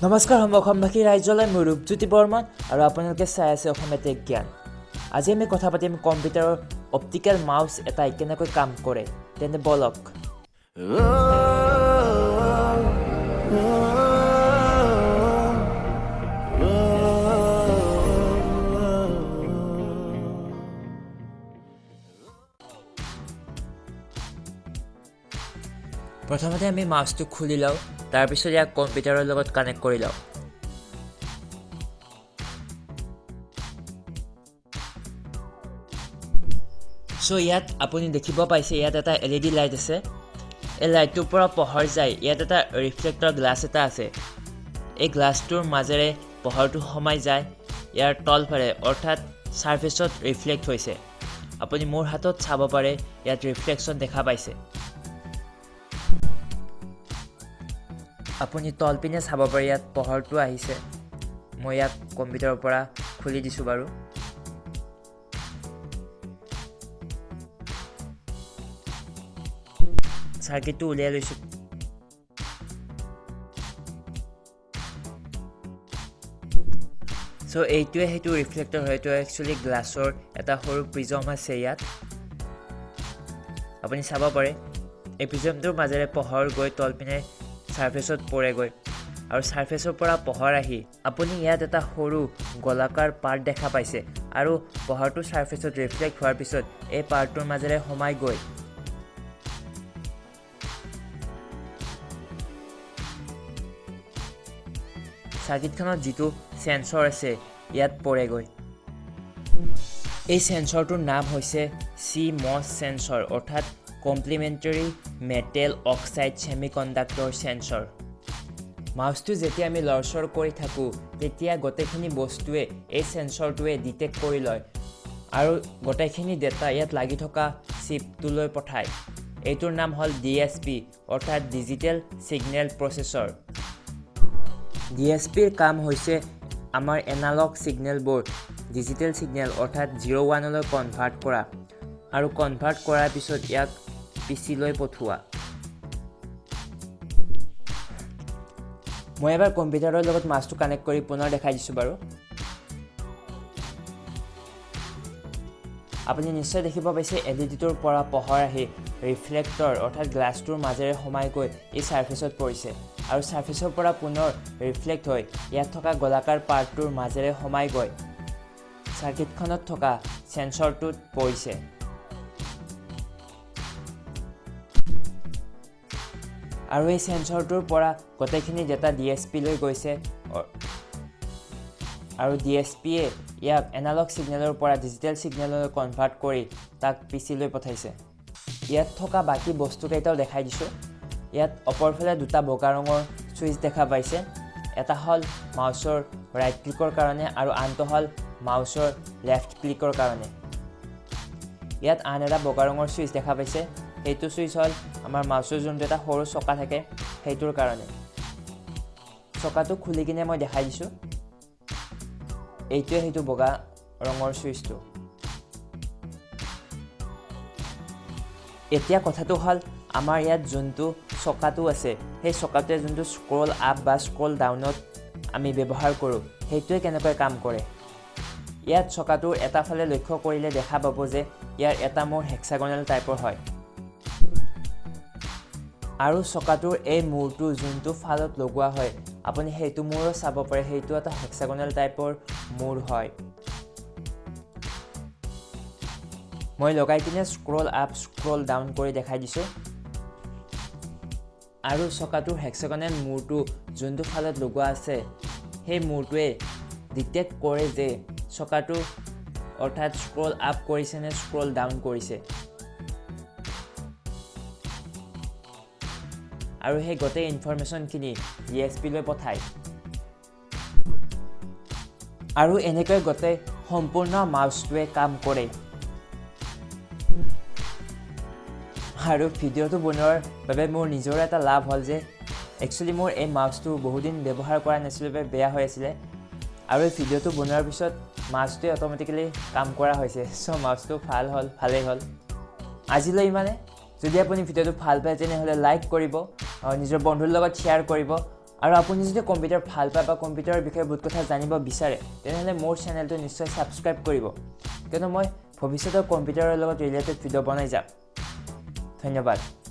নমস্কাৰ সমবাসী ৰাজ্যলৈ মই ৰূপজ্যোতি বৰ্মন আৰু আপোনালোকে চাই আছে অসমীয়া টেক জ্ঞান। আজি আমি কথা পাতিম কম্পিউটাৰৰ অপটিকেল মাউচ এটাই কেনেকৈ কাম কৰে। তেনে বলক। প্ৰথমতে আমি মাউচটো খুলি লওঁ, তাৰপিছত ইয়াক কম্পিউটাৰৰ লগত কানেক্ট কৰি লওঁ। সো ইয়াত আপুনি দেখিব পাইছে ইয়াত এটা LED লাইট আছে। এই লাইটটোৰ পৰা পোহৰ যায়। ইয়াত এটা ৰিফ্লেক্টৰ গ্লাছ এটা আছে। এই গ্লাছটোৰ মাজেৰে পোহৰটো সোমাই যায় ইয়াৰ তলফালে, অৰ্থাৎ সাৰফেসত ৰিফ্লেক্ট হৈছে। আপুনি মোৰ হাতত চাব পাৰে ইয়াত ৰিফ্লেকশন দেখা পাইছে। আপুনি তলপিনে চাব পাৰে ইয়াত পোহৰটো আহিছে। মই ইয়াক কম্পিউটাৰৰ পৰা খুলি দিছোঁ বাৰু। সাৰ্কিটটো উলিয়াই লৈছোঁ। সো এইটোৱে সেইটো ৰিফ্লেক্টৰ হয়। এইটো একচুৱেলি গ্লাছৰ এটা সৰু প্ৰিজম আছে ইয়াত। আপুনি চাব পাৰে এই প্ৰিজমটোৰ মাজেৰে পোহৰ গৈ তলপিনে সাৰফেসত পৰেগৈ আৰু সাৰফেসৰ পৰা পোহৰ আহি আপুনি ইয়াত এটা সৰু গোলাকাৰ পাৰ্ট দেখা পাইছে আৰু পোহৰটো সাৰফেসত ৰিফ্লেক্ট হোৱাৰ পিছত এই পাৰ্টটোৰ মাজেৰে সোমাই গৈ সাৰ্কিটখনত যিটো সেন্সৰ আছে ইয়াত পৰেগৈ। এই সেন্সৰটোৰ নাম হৈছে CMOS সেন্সৰ, অৰ্থাৎ কমপ্লিমেণ্টাৰী মেটেল অক্সাইড ছেমিকণ্ডাক্টৰ সেন্সৰ। মাউচটো যেতিয়া আমি লৰচৰ কৰি থাকোঁ তেতিয়া গোটেইখিনি বস্তুৱে এই সেন্সৰটোৱে ডিটেক্ট কৰি লয় আৰু গোটেইখিনি ডেটা ইয়াত লাগি থকা চিপটোলৈ পঠায়। এইটোৰ নাম হ'ল DSP, অৰ্থাৎ ডিজিটেল ছিগনেল প্ৰচেছৰ। DSPৰ কাম হৈছে আমাৰ এনালগ ছিগনেলবোৰ ডিজিটেল ছিগনেল অৰ্থাৎ 0-1লৈ কনভাৰ্ট কৰা আৰু কনভাৰ্ট কৰাৰ পিছত ইয়াক পিচিলৈ পঠোৱা। মই এবাৰ কম্পিউটাৰৰ লগত মাউচটো কানেক্ট কৰি পুনৰ দেখাই দিছোঁ বাৰু। আপুনি নিশ্চয় দেখিব পাইছে LEDটোৰ পৰা পোহৰ আহি ৰিফ্লেক্টৰ অৰ্থাৎ গ্লাছটোৰ মাজেৰে সোমাই গৈ এই সাৰফেসত পৰিছে আৰু সাৰফেসৰ পৰা পুনৰ ৰিফ্লেক্ট হৈ ইয়াত থকা গোলাকাৰ পাৰ্টটোৰ মাজেৰে সোমাই গৈ সাৰ্কিটখনত থকা সেন্সৰটোত পৰিছে। আৰু এই সেন্সৰটোৰ পৰা গোটেইখিনি ডেটা DSPলৈ গৈছে আৰু DSPয়ে ইয়াক এনালগ ছিগনেলৰ পৰা ডিজিটেল ছিগনেললৈ কনভাৰ্ট কৰি তাক পিচিলৈ পঠাইছে। ইয়াত থকা বাকী বস্তুকেইটাও দেখাই দিছোঁ। ইয়াত ওপৰফালে দুটা বগা ৰঙৰ ছুইচ দেখা পাইছে। এটা হ'ল মাউচৰ ৰাইট ক্লিকৰ কাৰণে আৰু আনটো হ'ল মাউচৰ লেফ্ট ক্লিকৰ কাৰণে। ইয়াত আন এটা বগা ৰঙৰ ছুইচ দেখা পাইছে। সেইটো ছুইচ হ'ল আমাৰ মাউচৰ যোনটো এটা সৰু চকা থাকে সেইটোৰ কাৰণে। চকাটো খুলি কিনে মই দেখাই দিছোঁ। এইটোৱে সেইটো বগা ৰঙৰ ছুইচটো। এতিয়া কথাটো হ'ল আমাৰ ইয়াত যোনটো চকাটো আছে সেই চকাটোৱে যোনটো স্ক্ৰল আপ বা স্ক্ৰল ডাউনত আমি ব্যৱহাৰ কৰোঁ সেইটোৱে কেনেকৈ কাম কৰে। ইয়াত চকাটোৰ এটা ফালে লক্ষ্য কৰিলে দেখা পাব যে ইয়াৰ এটা মূৰ হেক্সাগনেল টাইপৰ হয় আৰু চকাটোৰ এই মূৰটো যোনটো ফালত লগোৱা হয় আপুনি সেইটো মূৰো চাব পাৰে, সেইটো এটা হেক্সাগনেল টাইপৰ মূৰ হয়। মই লগাই কিনে স্ক্ৰল আপ স্ক্ৰল ডাউন কৰি দেখাই দিছোঁ আৰু চকাটোৰ হেক্সাগনেল মূৰটো যোনটো ফালত লগোৱা আছে সেই মূৰটোৱে ডিটেক্ট কৰে যে চকাটো অৰ্থাৎ স্ক্ৰল আপ কৰিছে নে স্ক্ৰল ডাউন কৰিছে আৰু সেই গোটেই ইনফৰমেশ্যনখিনি DSPলৈ পঠায় আৰু এনেকৈ গোটেই সম্পূৰ্ণ মাউচটোৱে কাম কৰে। আৰু ভিডিঅ'টো বনোৱাৰ বাবে মোৰ নিজৰ এটা লাভ হ'ল যে একচুৱেলি মোৰ এই মাউচটো বহুদিন ব্যৱহাৰ কৰা নাছিলোঁ বাবে বেয়া হৈ আছিলে আৰু এই ভিডিঅ'টো বনোৱাৰ পিছত মাউচটোৱে অট'মেটিকেলি কাম কৰা হৈছে। চ' মাউচটো ভালেই হ'ল। আজিলৈ ইমানে। যদি আপুনি ভিডিঅ'টো ভাল পায় তেনেহ'লে লাইক কৰিব, নিজৰ বন্ধুৰ লগত শ্বেয়াৰ কৰিব আৰু আপুনি যদি কম্পিউটাৰ ভাল পায় বা কম্পিউটাৰৰ বিষয়ে বহুত কথা জানিব বিচাৰে তেনেহ'লে মোৰ চেনেলটো নিশ্চয় ছাবস্ক্ৰাইব কৰিব কিয়নো মই ভৱিষ্যতে কম্পিউটাৰৰ লগত ৰিলেটেড ভিডিঅ' বনাই যাম ধন্যবাদ